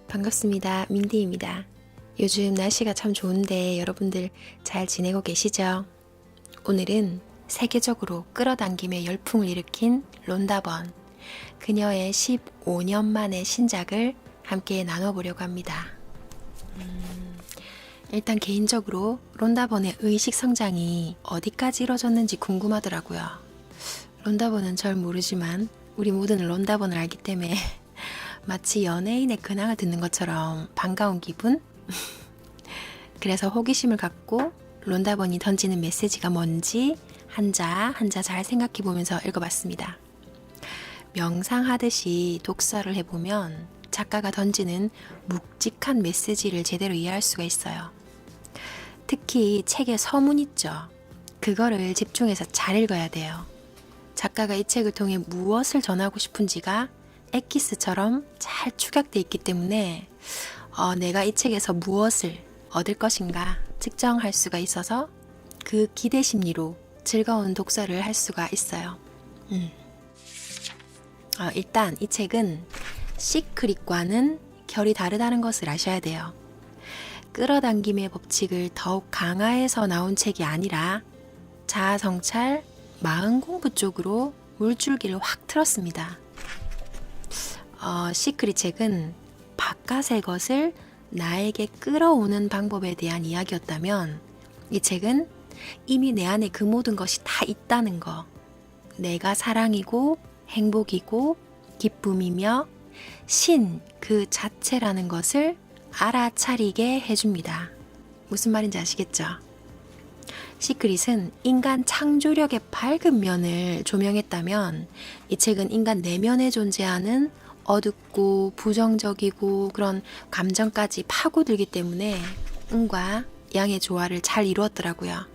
반갑습니다. 민디입니다. 요즘 날씨가 참 좋은데 여러분들 잘 지내고 계시죠? 오늘은 세계적으로 끌어당김의 열풍을 일으킨 론다번, 그녀의 15년 만의 신작을 함께 나눠보려고 합니다. 일단 개인적으로 론다번의 의식 성장이 어디까지 이뤄졌는지 궁금하더라고요. 론다번은 절 모르지만 우리 모두는 론다번을 알기 때문에 마치 연예인의 근황을 듣는 것처럼 반가운 기분? 그래서 호기심을 갖고 론다번이 던지는 메시지가 뭔지 한자 잘 생각해 보면서 읽어봤습니다. 명상하듯이 독서를 해보면 작가가 던지는 묵직한 메시지를 제대로 이해할 수가 있어요. 특히 책의 서문 있죠. 그거를 집중해서 잘 읽어야 돼요. 작가가 이 책을 통해 무엇을 전하고 싶은지가 엑기스처럼 잘 축약돼 있기 때문에 내가 이 책에서 무엇을 얻을 것인가 측정할 수가 있어서 그 기대 심리로 즐거운 독서를 할 수가 있어요. 일단 이 책은 시크릿과는 결이 다르다는 것을 아셔야 돼요. 끌어당김의 법칙을 더욱 강화해서 나온 책이 아니라 자아성찰, 마음공부 쪽으로 물줄기를 확 틀었습니다. 시크릿 책은 바깥의 것을 나에게 끌어오는 방법에 대한 이야기였다면 이 책은 이미 내 안에 그 모든 것이 다 있다는 거, 내가 사랑이고 행복이고 기쁨이며 신 그 자체라는 것을 알아차리게 해줍니다. 무슨 말인지 아시겠죠? 시크릿은 인간 창조력의 밝은 면을 조명했다면 이 책은 인간 내면에 존재하는 어둡고 부정적이고 그런 감정까지 파고들기 때문에 음과 양의 조화를 잘 이루었더라고요.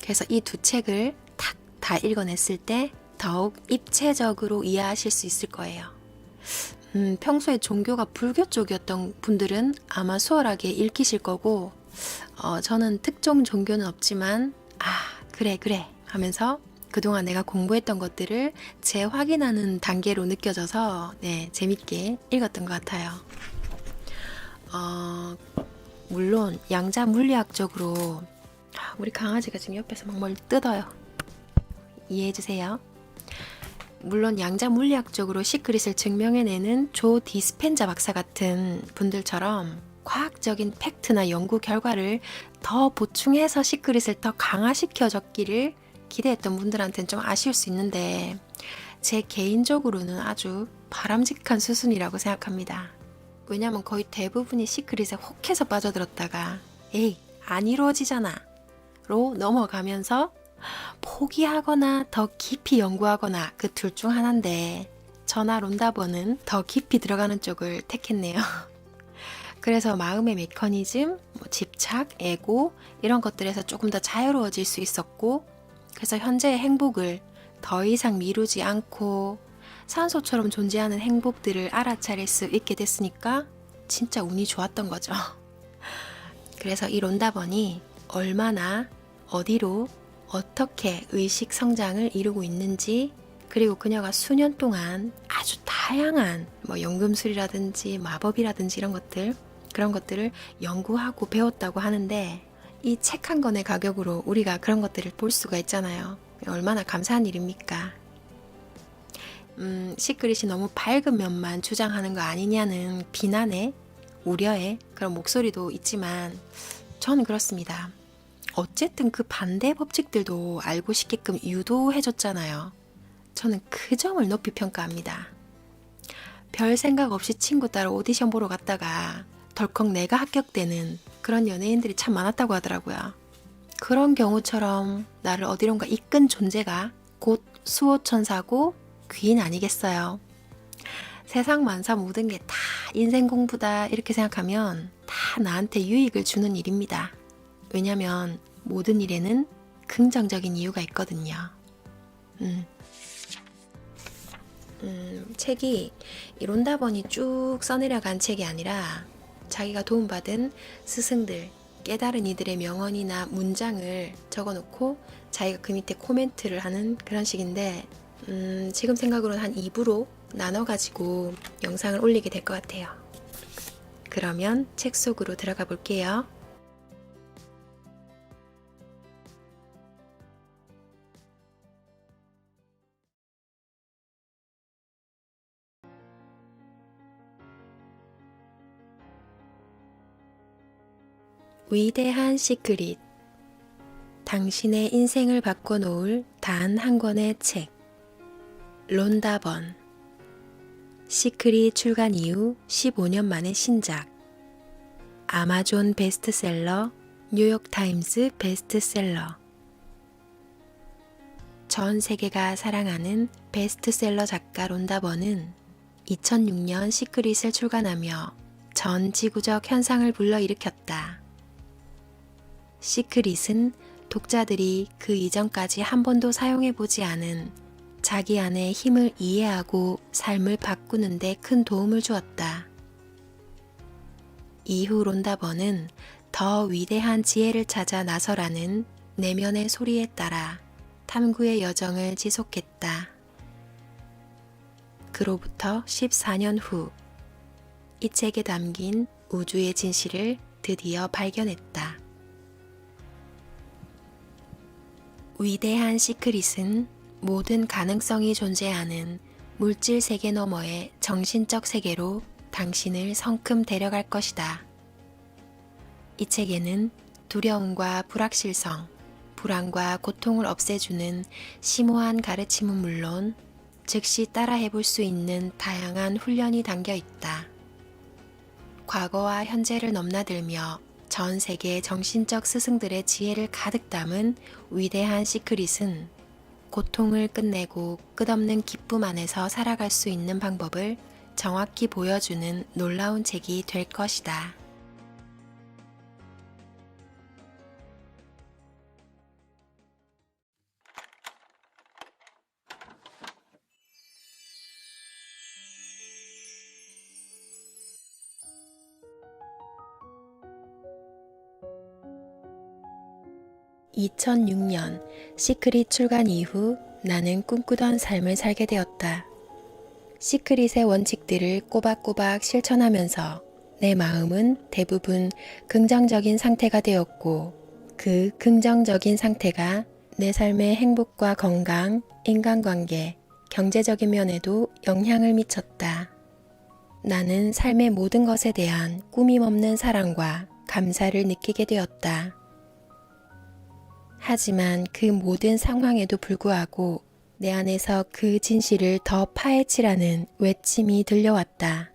그래서 이 두 책을 탁 다 읽어냈을 때 더욱 입체적으로 이해하실 수 있을 거예요. 평소에 종교가 불교 쪽이었던 분들은 아마 수월하게 읽히실 거고 저는 특정 종교는 없지만 그래 하면서 그동안 내가 공부했던 것들을 재확인하는 단계로 느껴져서 재밌게 읽었던 것 같아요. 물론 양자 물리학적으로 우리 강아지가 지금 옆에서 막 뭘 뜯어요. 이해해주세요. 물론 양자 물리학적으로 시크릿을 증명해내는 조 디스펜자 박사 같은 분들처럼 과학적인 팩트나 연구 결과를 더 보충해서 시크릿을 더 강화시켜줬기를 기대했던 분들한테는 좀 아쉬울 수 있는데 제 개인적으로는 아주 바람직한 수순이라고 생각합니다. 왜냐면 거의 대부분이 시크릿에 혹해서 빠져들었다가 에이 안 이루어지잖아 로 넘어가면서 포기하거나 더 깊이 연구하거나 그 둘 중 하나인데 저나 론다번은 더 깊이 들어가는 쪽을 택했네요. 그래서 마음의 메커니즘, 집착, 에고 이런 것들에서 조금 더 자유로워질 수 있었고 그래서 현재의 행복을 더 이상 미루지 않고 산소처럼 존재하는 행복들을 알아차릴 수 있게 됐으니까 진짜 운이 좋았던 거죠. 그래서 이 론다번이 얼마나 어디로 어떻게 의식 성장을 이루고 있는지 그리고 그녀가 수년 동안 아주 다양한 연금술이라든지 마법이라든지 그런 것들을 연구하고 배웠다고 하는데 이 책 한 권의 가격으로 우리가 그런 것들을 볼 수가 있잖아요. 얼마나 감사한 일입니까? 시크릿이 너무 밝은 면만 주장하는 거 아니냐는 비난의, 우려의 그런 목소리도 있지만 저는 그렇습니다. 어쨌든 그 반대 법칙들도 알고 싶게끔 유도해줬잖아요. 저는 그 점을 높이 평가합니다. 별 생각 없이 친구 따라 오디션 보러 갔다가 덜컥 내가 합격되는 그런 연예인들이 참 많았다고 하더라고요. 그런 경우처럼 나를 어디론가 이끈 존재가 곧 수호천사고 귀인 아니겠어요. 세상 만사 모든 게 다 인생 공부다 이렇게 생각하면 다 나한테 유익을 주는 일입니다. 왜냐면 모든 일에는 긍정적인 이유가 있거든요. 책이 이 론다번이 쭉 써내려간 책이 아니라 자기가 도움받은 스승들, 깨달은 이들의 명언이나 문장을 적어놓고 자기가 그 밑에 코멘트를 하는 그런 식인데 지금 생각으로는 한 2부로 나눠가지고 영상을 올리게 될 것 같아요. 그러면 책 속으로 들어가 볼게요. 위대한 시크릿. 당신의 인생을 바꿔놓을 단 한 권의 책. 론다 번. 시크릿 출간 이후 15년 만의 신작. 아마존 베스트셀러, 뉴욕타임스 베스트셀러. 전 세계가 사랑하는 베스트셀러 작가 론다 번은 2006년 시크릿을 출간하며 전 지구적 현상을 불러일으켰다. 시크릿은 독자들이 그 이전까지 한 번도 사용해보지 않은 자기 안의 힘을 이해하고 삶을 바꾸는 데 큰 도움을 주었다. 이후 론다 번은 더 위대한 지혜를 찾아 나서라는 내면의 소리에 따라 탐구의 여정을 지속했다. 그로부터 14년 후, 이 책에 담긴 우주의 진실을 드디어 발견했다. 위대한 시크릿은 모든 가능성이 존재하는 물질 세계 너머의 정신적 세계로 당신을 성큼 데려갈 것이다. 이 책에는 두려움과 불확실성, 불안과 고통을 없애주는 심오한 가르침은 물론 즉시 따라해볼 수 있는 다양한 훈련이 담겨 있다. 과거와 현재를 넘나들며 전 세계 정신적 스승들의 지혜를 가득 담은 위대한 시크릿은 고통을 끝내고 끝없는 기쁨 안에서 살아갈 수 있는 방법을 정확히 보여주는 놀라운 책이 될 것이다. (2006년) 시크릿 출간 이후 나는 꿈꾸던 삶을 살게 되었다. 시크릿의 원칙들을 꼬박꼬박 실천하면서 내 마음은 대부분 긍정적인 상태가 되었고, 그 긍정적인 상태가 내 삶의 행복과 건강, 인간관계, 경제적인 면에도 영향을 미쳤다. 나는 삶의 모든 것에 대한 꾸밈없는 사랑과 감사를 느끼게 되었다. 하지만 그 모든 상황에도 불구하고 내 안에서 그 진실을 더 파헤치라는 외침이 들려왔다.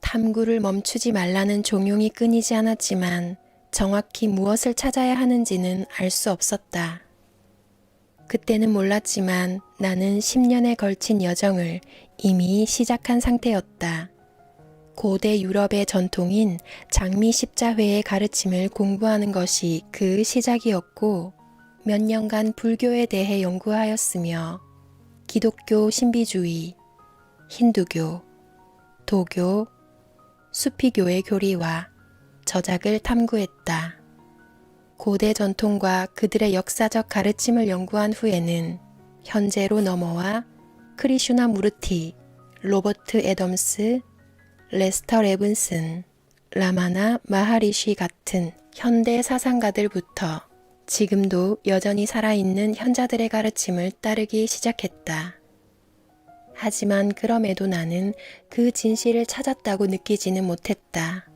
탐구를 멈추지 말라는 종용이 끊이지 않았지만 정확히 무엇을 찾아야 하는지는 알 수 없었다. 그때는 몰랐지만 나는 10년에 걸친 여정을 이미 시작한 상태였다. 고대 유럽의 전통인 장미 십자회의 가르침을 공부하는 것이 그 시작이었고, 몇 년간 불교에 대해 연구하였으며 기독교 신비주의, 힌두교, 도교, 수피교의 교리와 저작을 탐구했다. 고대 전통과 그들의 역사적 가르침을 연구한 후에는 현재로 넘어와 크리슈나 무르티, 로버트 애덤스, 레스터 레븐슨, 라마나 마하리쉬 같은 현대 사상가들부터 지금도 여전히 살아있는 현자들의 가르침을 따르기 시작했다. 하지만 그럼에도 나는 그 진실을 찾았다고 느끼지는 못했다.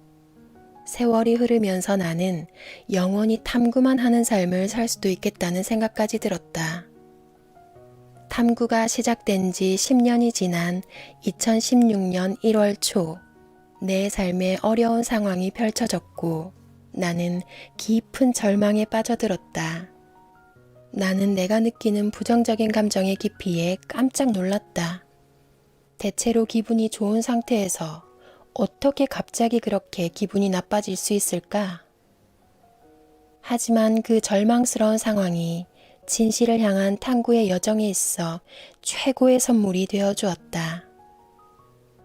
세월이 흐르면서 나는 영원히 탐구만 하는 삶을 살 수도 있겠다는 생각까지 들었다. 탐구가 시작된 지 10년이 지난 2016년 1월 초, 내 삶에 어려운 상황이 펼쳐졌고 나는 깊은 절망에 빠져들었다. 나는 내가 느끼는 부정적인 감정의 깊이에 깜짝 놀랐다. 대체로 기분이 좋은 상태에서 어떻게 갑자기 그렇게 기분이 나빠질 수 있을까? 하지만 그 절망스러운 상황이 진실을 향한 탐구의 여정에 있어 최고의 선물이 되어 주었다.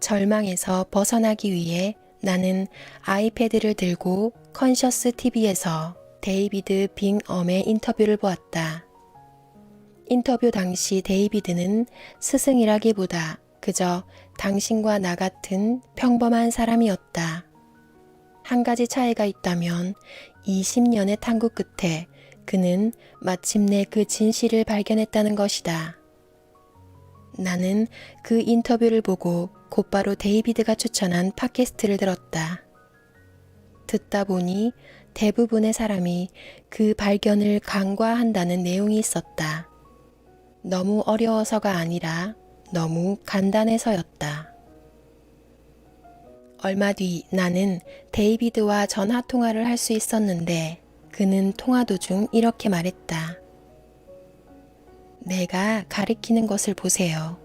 절망에서 벗어나기 위해 나는 아이패드를 들고 컨셔스 TV에서 데이비드 빙엄의 인터뷰를 보았다. 인터뷰 당시 데이비드는 스승이라기보다 그저 당신과 나 같은 평범한 사람이었다. 한 가지 차이가 있다면 20년의 탐구 끝에 그는 마침내 그 진실을 발견했다는 것이다. 나는 그 인터뷰를 보고 곧바로 데이비드가 추천한 팟캐스트를 들었다. 듣다 보니 대부분의 사람이 그 발견을 간과한다는 내용이 있었다. 너무 어려워서가 아니라 너무 간단해서였다. 얼마 뒤 나는 데이비드와 전화 통화를 할 수 있었는데 그는 통화 도중 이렇게 말했다. 내가 가리키는 것을 보세요.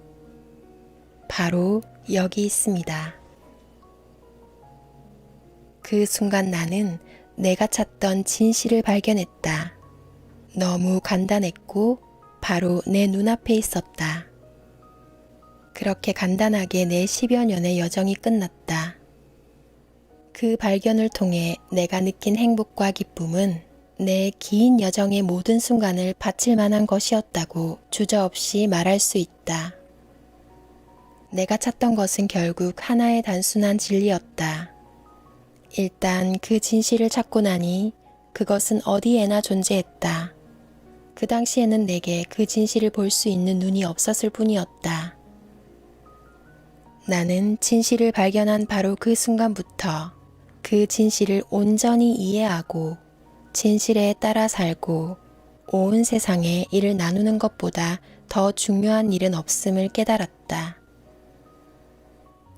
바로 여기 있습니다. 그 순간 나는 내가 찾던 진실을 발견했다. 너무 간단했고 바로 내 눈앞에 있었다. 그렇게 간단하게 내 10여 년의 여정이 끝났다. 그 발견을 통해 내가 느낀 행복과 기쁨은 내 긴 여정의 모든 순간을 바칠 만한 것이었다고 주저없이 말할 수 있다. 내가 찾던 것은 결국 하나의 단순한 진리였다. 일단 그 진실을 찾고 나니 그것은 어디에나 존재했다. 그 당시에는 내게 그 진실을 볼 수 있는 눈이 없었을 뿐이었다. 나는 진실을 발견한 바로 그 순간부터 그 진실을 온전히 이해하고 진실에 따라 살고 온 세상에 이를 나누는 것보다 더 중요한 일은 없음을 깨달았다.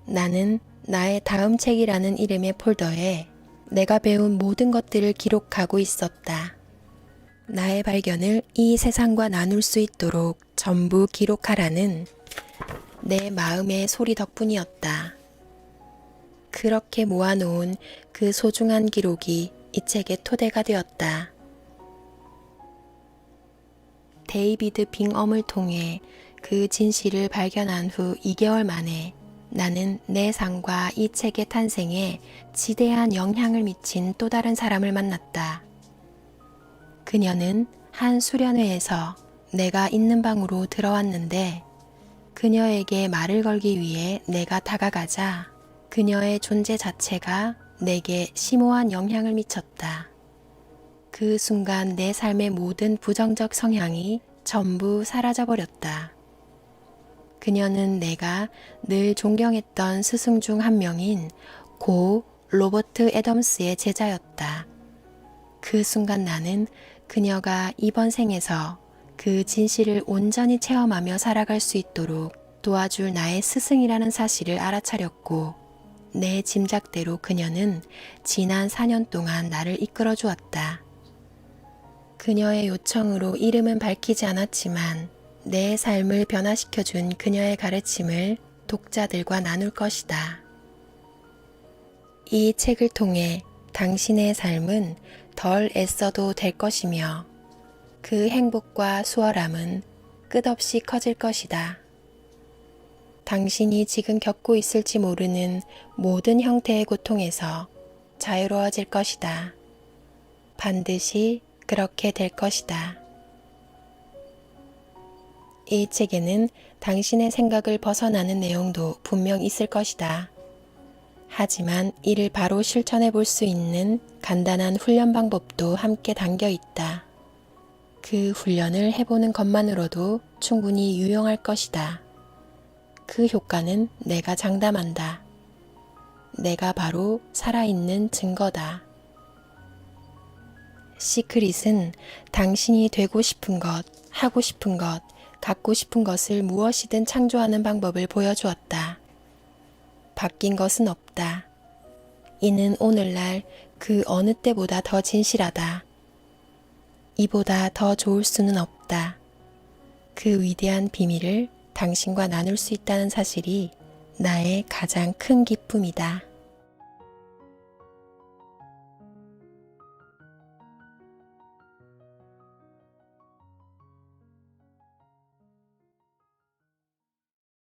나는 나의 다음 책이라는 이름의 폴더에 내가 배운 모든 것들을 기록하고 있었다. 나의 발견을 이 세상과 나눌 수 있도록 전부 기록하라는 내 마음의 소리 덕분이었다. 그렇게 모아놓은 그 소중한 기록이 이 책의 토대가 되었다. 데이비드 빙엄을 통해 그 진실을 발견한 후 2개월 만에 나는 내 삶과 이 책의 탄생에 지대한 영향을 미친 또 다른 사람을 만났다. 그녀는 한 수련회에서 내가 있는 방으로 들어왔는데 그녀에게 말을 걸기 위해 내가 다가가자 그녀의 존재 자체가 내게 심오한 영향을 미쳤다. 그 순간 내 삶의 모든 부정적 성향이 전부 사라져버렸다. 그녀는 내가 늘 존경했던 스승 중 한 명인 고 로버트 애덤스의 제자였다. 그 순간 나는 그녀가 이번 생에서 그 진실을 온전히 체험하며 살아갈 수 있도록 도와줄 나의 스승이라는 사실을 알아차렸고 내 짐작대로 그녀는 지난 4년 동안 나를 이끌어 주었다. 그녀의 요청으로 이름은 밝히지 않았지만 내 삶을 변화시켜준 그녀의 가르침을 독자들과 나눌 것이다. 이 책을 통해 당신의 삶은 덜 애써도 될 것이며 그 행복과 수월함은 끝없이 커질 것이다. 당신이 지금 겪고 있을지 모르는 모든 형태의 고통에서 자유로워질 것이다. 반드시 그렇게 될 것이다. 이 책에는 당신의 생각을 벗어나는 내용도 분명 있을 것이다. 하지만 이를 바로 실천해 볼 수 있는 간단한 훈련 방법도 함께 담겨 있다. 그 훈련을 해보는 것만으로도 충분히 유용할 것이다. 그 효과는 내가 장담한다. 내가 바로 살아있는 증거다. 시크릿은 당신이 되고 싶은 것, 하고 싶은 것, 갖고 싶은 것을 무엇이든 창조하는 방법을 보여주었다. 바뀐 것은 없다. 이는 오늘날 그 어느 때보다 더 진실하다. 이보다 더 좋을 수는 없다. 그 위대한 비밀을 당신과 나눌 수 있다는 사실이 나의 가장 큰 기쁨이다.